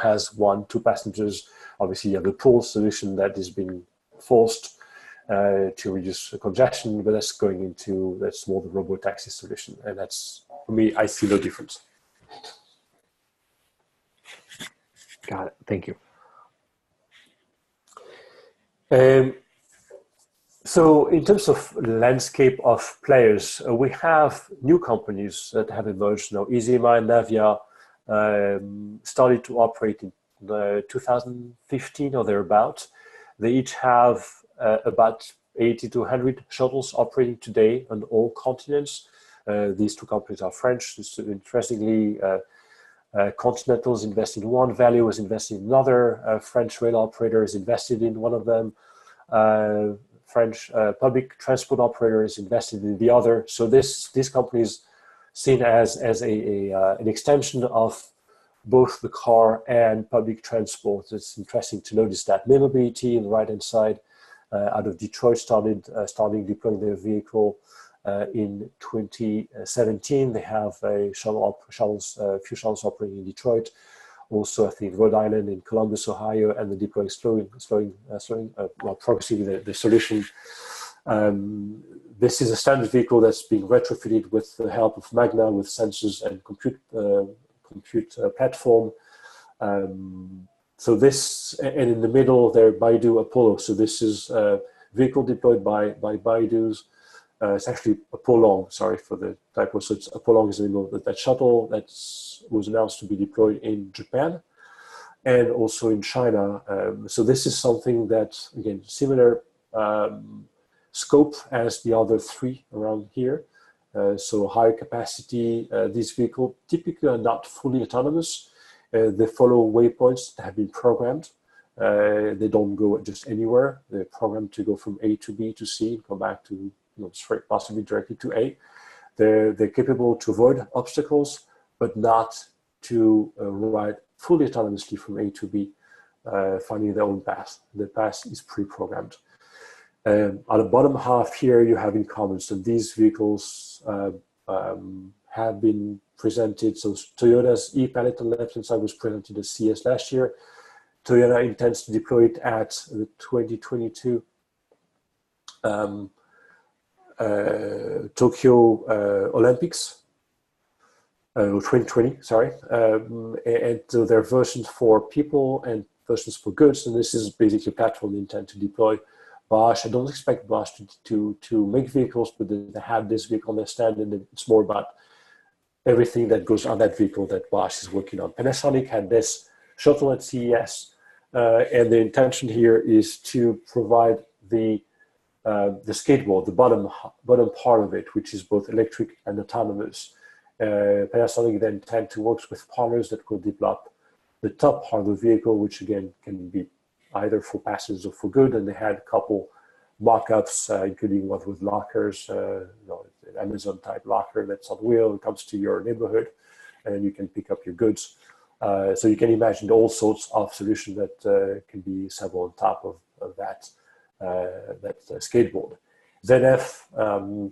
has 1, 2 passengers. Obviously, you have the pool solution that is being forced to reduce congestion, but that's more the robo-taxi solution, and that's, for me, I see no difference. Got it. Thank you. So in terms of landscape of players, we have new companies that have emerged now. EasyMile and Navia started to operate in 2015 or thereabout. They each have about 80 to 100 shuttles operating today on all continents. These two companies are French. Interestingly, Continental is investing in one, Valeo is investing in another, French rail operator is invested in one of them, French public transport operator is invested in the other. So this company is seen as an extension of both the car and public transport. It's interesting to notice that May Mobility on the right-hand side, out of Detroit, starting deploying their vehicle In 2017, they have a few shuttles operating in Detroit. Also, I think Rhode Island, in Columbus, Ohio, and they're deploying progressively the solution. This is a standard vehicle that's being retrofitted with the help of Magna, with sensors and compute platform. So this, and in the middle there, Baidu Apollo. So this is a vehicle deployed by Baidu's. It's actually Apollon, sorry for the typo. So it's Apollon is the name of that shuttle that was announced to be deployed in Japan and also in China. So this is something that, again, similar scope as the other three around here. So high capacity, these vehicles typically are not fully autonomous. They follow waypoints that have been programmed. They don't go just anywhere. They're programmed to go from A to B to C, come back to, straight, possibly directly to A. They're capable to avoid obstacles, but not to ride fully autonomously from A to B, finding their own path. The path is pre-programmed. On the bottom half here, you have in common. So these vehicles have been presented. So Toyota's e-Palette on the left-hand side was presented at CES last year. Toyota intends to deploy it at the 2022 Tokyo Olympics, 2020, sorry. And so there are versions for people and versions for goods, and this is basically a platform they intend to deploy. Bosch, I don't expect Bosch to make vehicles, but they have this vehicle on their stand, and it's more about everything that goes on that vehicle that Bosch is working on. Panasonic had this shuttle at CES, and the intention here is to provide the skateboard, the bottom part of it, which is both electric and autonomous. Panasonic then intend to work with partners that will develop the top part of the vehicle, which again can be either for passengers or for good. And they had a couple mock-ups, including one with lockers, an Amazon type locker that's on wheel, it comes to your neighborhood, and you can pick up your goods. So you can imagine all sorts of solutions that can be assembled on top of that skateboard. ZF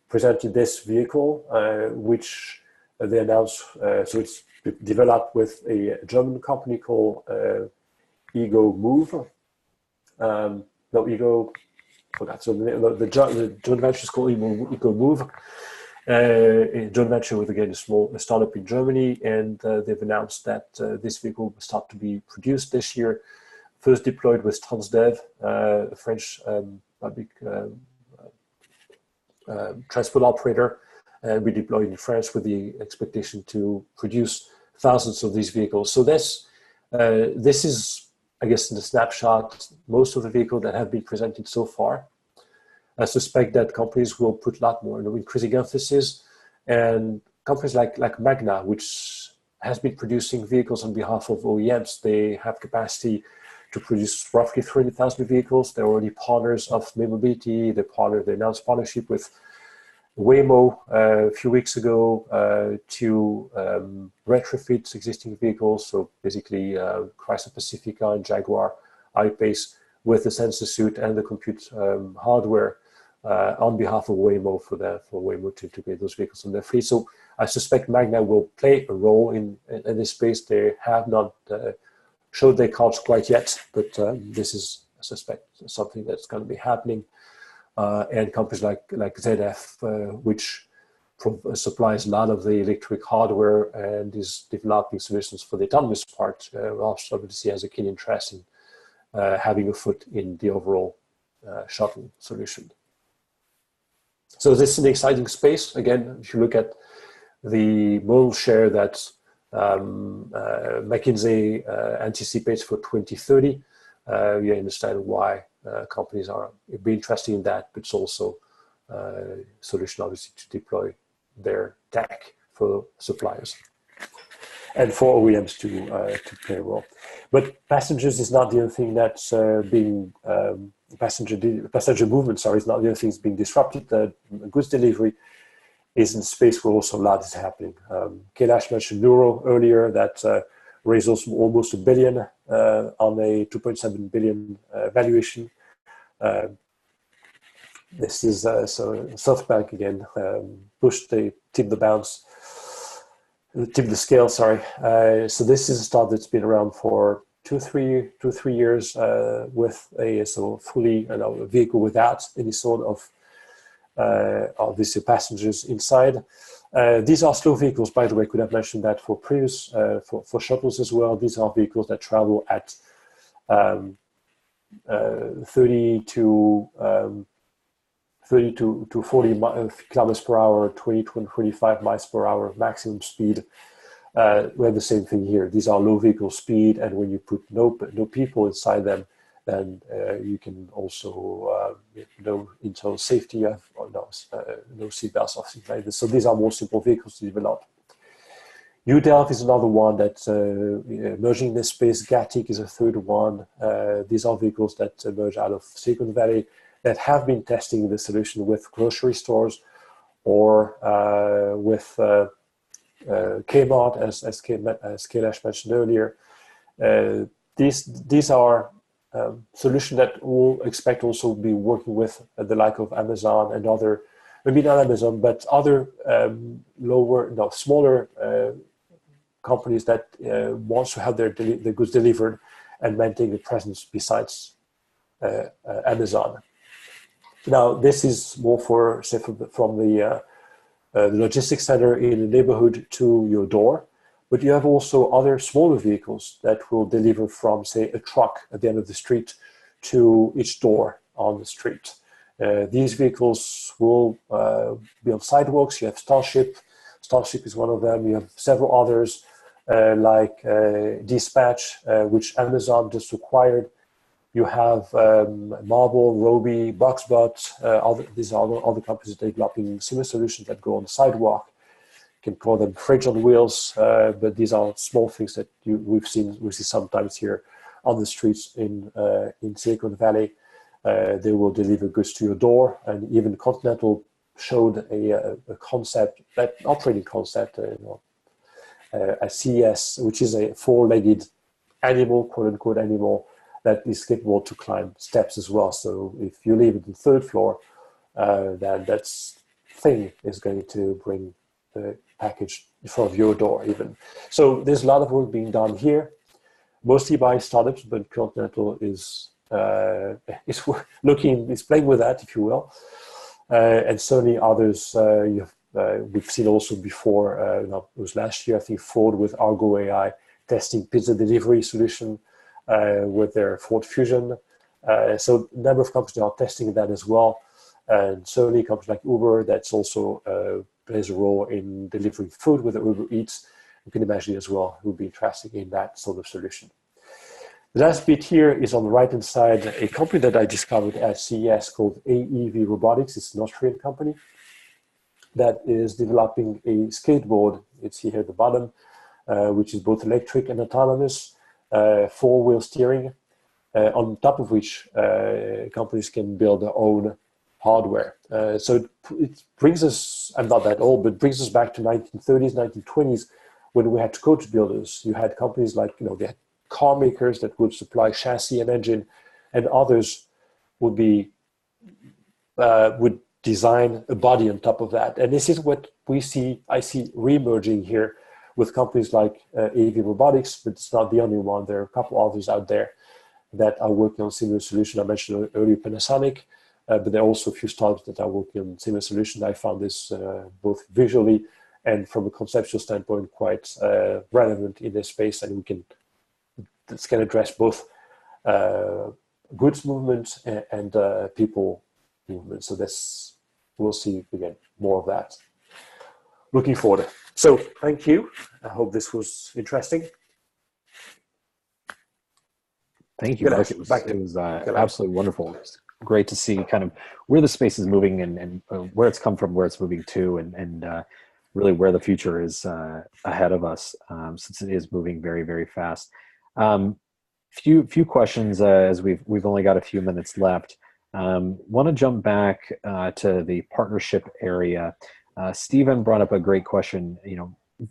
presented this vehicle, which they announced. So it's developed with a German company called Ego Move. Forgot. So the joint venture is called Ego Move. A joint venture with, again, a startup in Germany, and they've announced that this vehicle will start to be produced this year. First deployed with Transdev, a French public transport operator, and we deployed in France with the expectation to produce thousands of these vehicles. So this is, I guess, in the snapshot, most of the vehicles that have been presented so far. I suspect that companies will put a lot more increasing emphasis, and companies like Magna, which has been producing vehicles on behalf of OEMs, they have capacity to produce roughly 300,000 vehicles. They're already partners of May Mobility. They announced partnership with Waymo a few weeks ago to retrofit existing vehicles. So basically Chrysler Pacifica and Jaguar I-Pace with the sensor suite and the compute hardware on behalf of Waymo for Waymo to integrate those vehicles on their fleet. So I suspect Magna will play a role in this space. They have not showed their cards quite yet, but this is, I suspect, something that's going to be happening. And companies like ZF, which supplies a lot of the electric hardware and is developing solutions for the autonomous part, also obviously has a keen interest in having a foot in the overall shuttle solution. So this is an exciting space. Again, if you look at the modal share that McKinsey anticipates for 2030, you understand why companies are be interested in that, but it's also a solution, obviously, to deploy their tech for suppliers and for OEMs to play a role. But passengers is not the only thing that's being passenger movement. Sorry, is not the only thing that's being disrupted. Goods delivery is in space where also a lot is happening. Kailash mentioned Neuro earlier, that raised almost $1 billion on a $2.7 billion valuation. This is so SoftBank again. Pushed the tip the scale. Sorry. So this is a startup that's been around for 2-3 years with a fully vehicle without any sort of obviously passengers inside. These are slow vehicles, by the way. Could have mentioned that for previous for shuttles as well. These are vehicles that travel at 30 to 40 kilometers per hour, 20 to 25 miles per hour maximum speed. We have the same thing here. These are low vehicle speed, and when you put no people inside them, then you can also no internal safety, no seatbelts or things like this. So these are more simple vehicles to develop. UDelv is another one that's emerging in this space. Gatik is a third one. These are vehicles that emerge out of Silicon Valley that have been testing the solution with grocery stores or with Kmart, as Kailash mentioned earlier. These are solutions that we'll expect also be working with the like of Amazon and other, maybe not Amazon, but other smaller companies that want to have their goods delivered and maintain a presence besides Amazon. Now, this is more for, say, from the logistics center in the neighborhood to your door, but you have also other smaller vehicles that will deliver from, say, a truck at the end of the street to each door on the street. These vehicles will be on sidewalks. You have Starship. Starship is one of them. You have several others like Dispatch, which Amazon just acquired. You have Marble, Roby, Boxbot. These are other companies developing similar solutions that go on the sidewalk. You can call them fridge on wheels, but these are small things that we see sometimes here on the streets in Silicon Valley. They will deliver goods to your door, and even Continental showed a concept, that operating concept, a CES, which is a four-legged animal, quote-unquote animal, that is capable to climb steps as well. So if you live at the third floor, then that thing is going to bring the package in front of your door even. So there's a lot of work being done here, mostly by startups, but Continental is playing with that, if you will. And certainly others we've seen also before, it was last year, I think Ford with Argo AI testing pizza delivery solution with their Ford Fusion. So a number of companies are testing that as well. And certainly companies like Uber, that's also plays a role in delivering food with the Uber Eats. You can imagine as well who would be interested in that sort of solution. The last bit here is on the right-hand side, a company that I discovered at CES called AEV Robotics. It's an Austrian company that is developing a skateboard. It's here at the bottom, which is both electric and autonomous, four-wheel steering, on top of which companies can build their own hardware. So it brings us, I'm not that old, but brings us back to 1930s, 1920s, when we had coach builders. You had companies like, they had car makers that would supply chassis and engine, and others would design a body on top of that. And this is what I see re-emerging here with companies like AV Robotics, but it's not the only one. There are a couple others out there that are working on similar solutions. I mentioned earlier Panasonic, but there are also a few startups that are working on similar solutions. I found this both visually and from a conceptual standpoint quite relevant in this space, and this can address both goods movement and people movement. So we'll see again more of that. Looking forward. So thank you. I hope this was interesting. Thank you, Marc. It was absolutely wonderful. It's great to see kind of where the space is moving and where it's come from, where it's moving to, and really where the future is ahead of us, since it is moving very, very fast. Few questions as we've only got a few minutes left. Want to jump back to the partnership area. Stephen brought up a great question.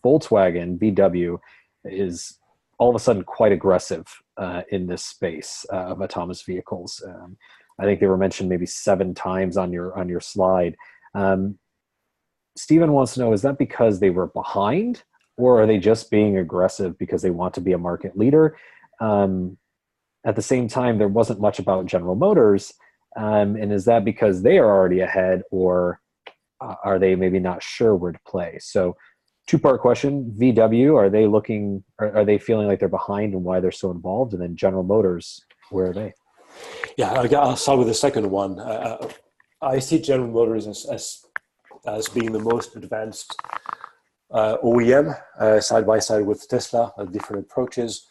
Volkswagen, VW, is all of a sudden quite aggressive in this space of autonomous vehicles. I think they were mentioned maybe 7 times on your slide. Stephen wants to know, is that because they were behind, or are they just being aggressive because they want to be a market leader? At the same time, there wasn't much about General Motors. And is that because they are already ahead, or are they maybe not sure where to play? So 2-part question. VW, are they feeling like they're behind and why they're so involved? And then General Motors, where are they? Yeah, I'll start with the second one. I see General Motors as being the most advanced OEM, side by side with Tesla, different approaches.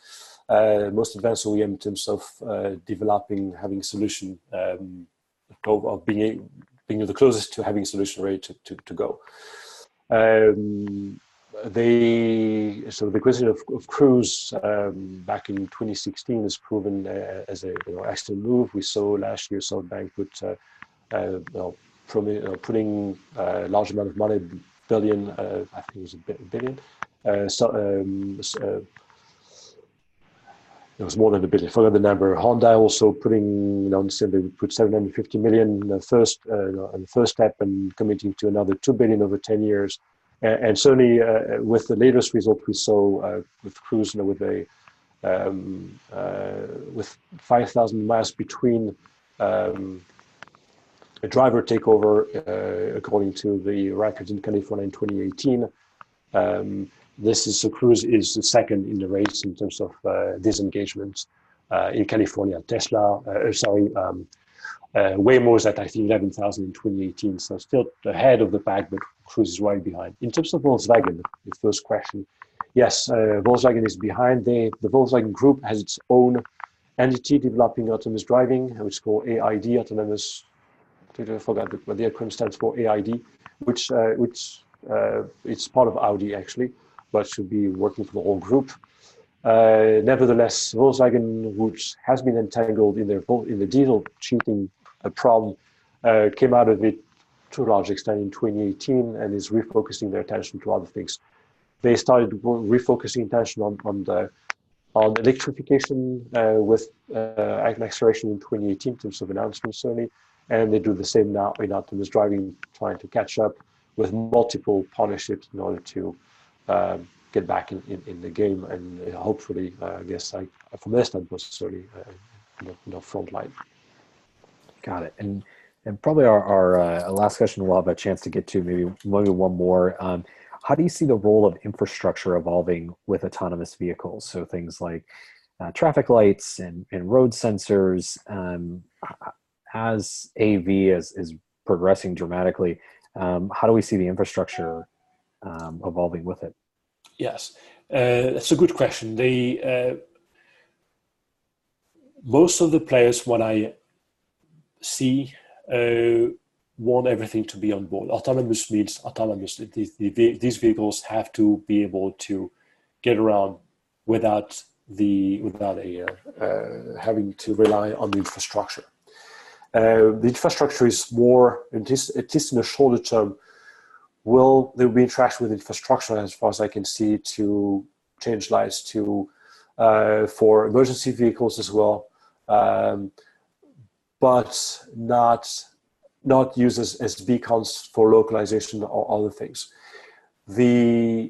Most advanced OEM in terms of developing, having a solution, of being the closest to having a solution ready to go. So the question of Cruise back in 2016 has proven as a excellent move. We saw last year SoftBank putting a large amount of money, billion, I think it was a billion. It was more than $1 billion. I forgot the number. Honda also putting, they put 750 million in the first step, and committing to another 2 billion over 10 years. And certainly with the latest result we saw with Cruise, with 5,000 miles between a driver takeover, according to the records in California in 2018. Cruise is the second in the race in terms of disengagement in California. Waymo is at, I think, 11,000 in 2018, so still ahead of the pack, but Cruise is right behind. In terms of Volkswagen, the first question, yes, Volkswagen is behind. The Volkswagen Group has its own entity developing autonomous driving, which is called AID, Autonomous, I forgot what the acronym stands for, AID, which it's part of Audi actually, but should be working for the whole group. Nevertheless, Volkswagen, which has been entangled in the diesel cheating problem, came out of it to a large extent in 2018 and is refocusing their attention to other things. They started refocusing attention on electrification with an acceleration in 2018 in terms of announcements certainly, and they do the same now in autonomous driving, trying to catch up with multiple partnerships in order to get back in the game, and hopefully, from their standpoint, certainly front line. Got it. And probably our last question we'll have a chance to get to, maybe one more. How do you see the role of infrastructure evolving with autonomous vehicles? So things like traffic lights and road sensors. As AV is progressing dramatically, how do we see the infrastructure evolving with it? Yes, that's a good question. Most of the players, what I see, want everything to be on board. Autonomous means autonomous. These vehicles have to be able to get around without having to rely on the infrastructure. The infrastructure is more, at least in the shorter term, there will be interaction with infrastructure, as far as I can see, to change lights, for emergency vehicles as well, but not used as beacons for localization or other things. These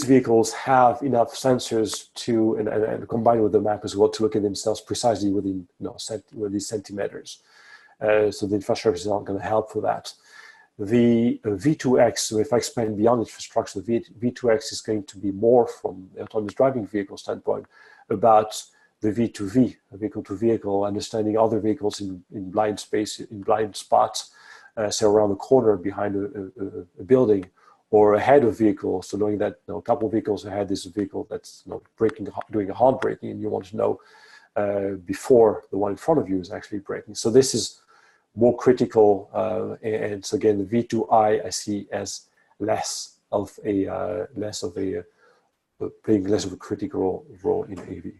vehicles have enough sensors and combined with the map as well to look at themselves precisely within these centimeters. So the infrastructure is not going to help for that. The V2X, so if I expand beyond infrastructure, the V2X is going to be more, from the autonomous driving vehicle standpoint, about the V2V, vehicle to vehicle, understanding other vehicles in blind space, in blind spots, say around the corner behind a building, or ahead of vehicles, so knowing that a couple of vehicles ahead is a vehicle that's doing a hard braking, and you want to know before the one in front of you is actually braking. So this is more critical, and so again, the V2I I see as playing less of a critical role in AV.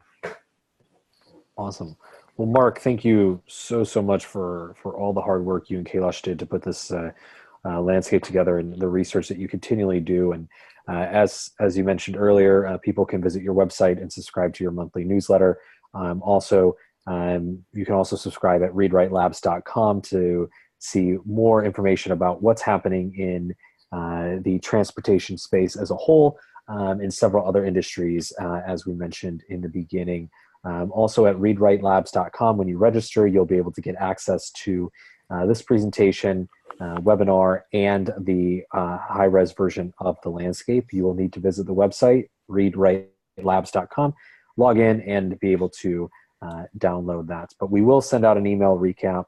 Awesome. Well, Marc, thank you so much for all the hard work you and Kailash did to put this landscape together, and the research that you continually do. And as you mentioned earlier, people can visit your website and subscribe to your monthly newsletter. Also, you can also subscribe at readwritelabs.com to see more information about what's happening in the transportation space as a whole, and several other industries, as we mentioned in the beginning. Also at readwritelabs.com, when you register, you'll be able to get access to this presentation, webinar, and the high-res version of the landscape. You will need to visit the website, readwritelabs.com, log in, and be able to download that. But we will send out an email recap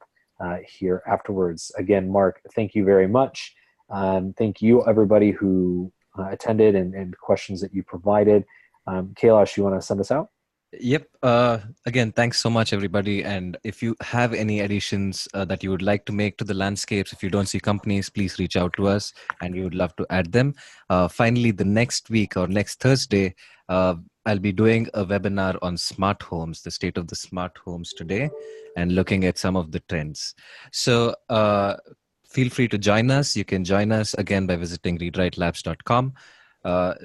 here afterwards. Again, Marc, thank you very much. Thank you, everybody who attended and questions that you provided. Kailash, you want to send us out? Yep. Again, thanks so much, everybody. And if you have any additions that you would like to make to the landscapes, if you don't see companies, please reach out to us and we would love to add them. Finally, the next week or next Thursday, I'll be doing a webinar on smart homes, the state of the smart homes today, and looking at some of the trends. So feel free to join us. You can join us again by visiting readwritelabs.com.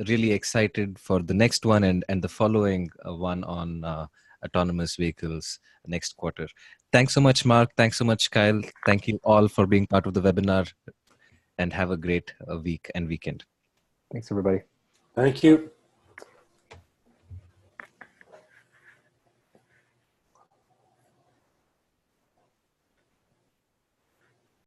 Really excited for the next one and the following one on autonomous vehicles next quarter. Thanks so much, Marc. Thanks so much, Kyle. Thank you all for being part of the webinar, and have a great week and weekend. Thanks, everybody. Thank you.